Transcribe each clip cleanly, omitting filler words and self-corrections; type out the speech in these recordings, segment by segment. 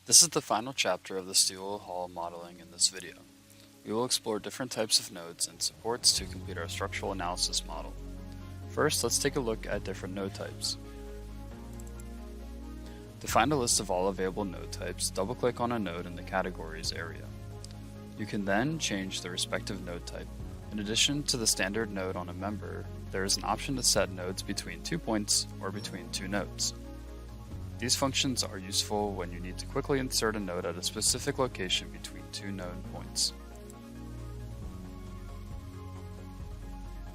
This is the final chapter of the steel hull modeling in this video. We will explore different types of nodes and supports to complete our structural analysis model. First, let's take a look at different node types. To find a list of all available node types, double-click on a node in the Categories area. You can then change the respective node type. In addition to the standard node on a member, there is an option to set nodes between 2 points or between 2 nodes. These functions are useful when you need to quickly insert a node at a specific location between 2 known points.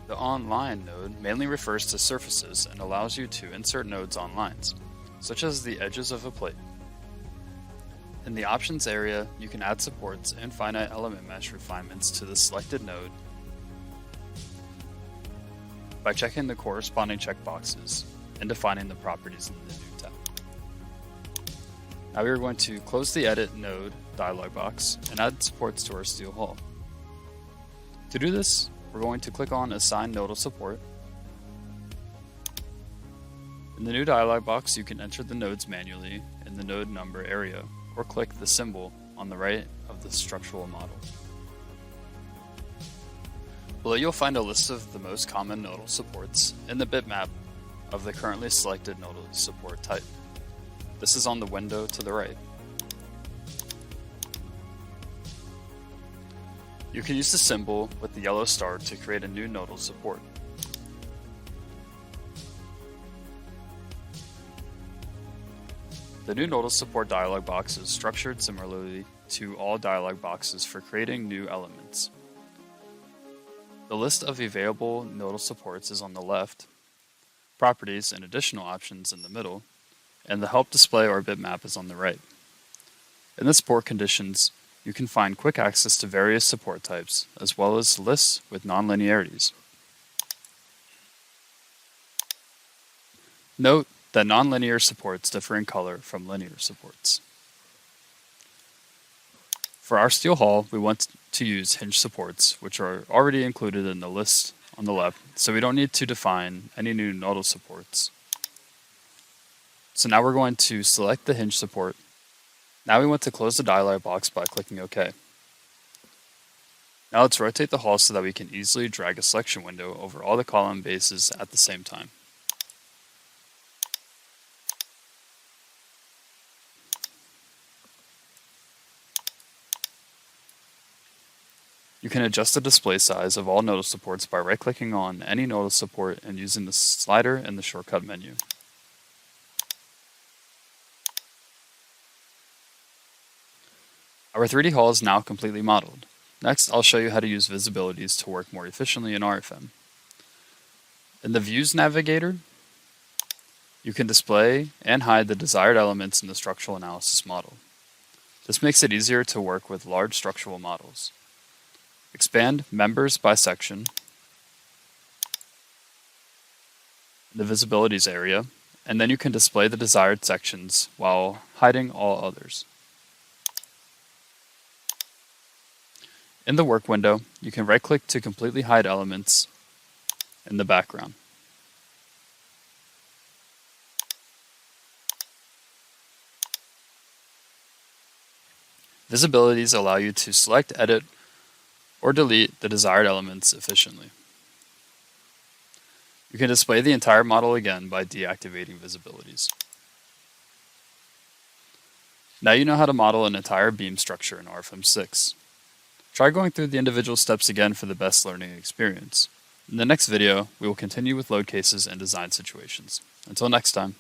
The on-line node mainly refers to surfaces and allows you to insert nodes on lines, such as the edges of a plate. In the Options area, you can add supports and finite element mesh refinements to the selected node by checking the corresponding checkboxes and defining the properties in the new tab. Now we are going to close the Edit Node dialog box and add supports to our steel hull. To do this, we're going to click on Assign Nodal Support. In the new dialog box, you can enter the nodes manually in the node number area, or click the symbol on the right of the structural model. Below you'll find a list of the most common nodal supports and the bitmap of the currently selected nodal support type. This is on the window to the right. You can use the symbol with the yellow star to create a new nodal support. The new nodal support dialog box is structured similarly to all dialog boxes for creating new elements. The list of available nodal supports is on the left, properties and additional options in the middle, and the help display or bitmap is on the right. In the support conditions, you can find quick access to various support types, as well as lists with nonlinearities. Note that nonlinear supports differ in color from linear supports. For our steel hull, we want to use hinge supports, which are already included in the list on the left, so we don't need to define any new nodal supports. So now we're going to select the hinge support. Now we want to close the dialog box by clicking OK. Now let's rotate the hull so that we can easily drag a selection window over all the column bases at the same time. You can adjust the display size of all nodal supports by right-clicking on any nodal support and using the slider in the shortcut menu. Our 3D hull is now completely modeled. Next, I'll show you how to use visibilities to work more efficiently in RFEM. In the Views Navigator, you can display and hide the desired elements in the structural analysis model. This makes it easier to work with large structural models. Expand Members by section in the Visibilities area, and then you can display the desired sections while hiding all others. In the Work window, you can right-click to completely hide elements in the background. Visibilities allow you to select, edit, or delete the desired elements efficiently. You can display the entire model again by deactivating visibilities. Now you know how to model an entire beam structure in RFEM 6. Try going through the individual steps again for the best learning experience. In the next video, we will continue with load cases and design situations. Until next time.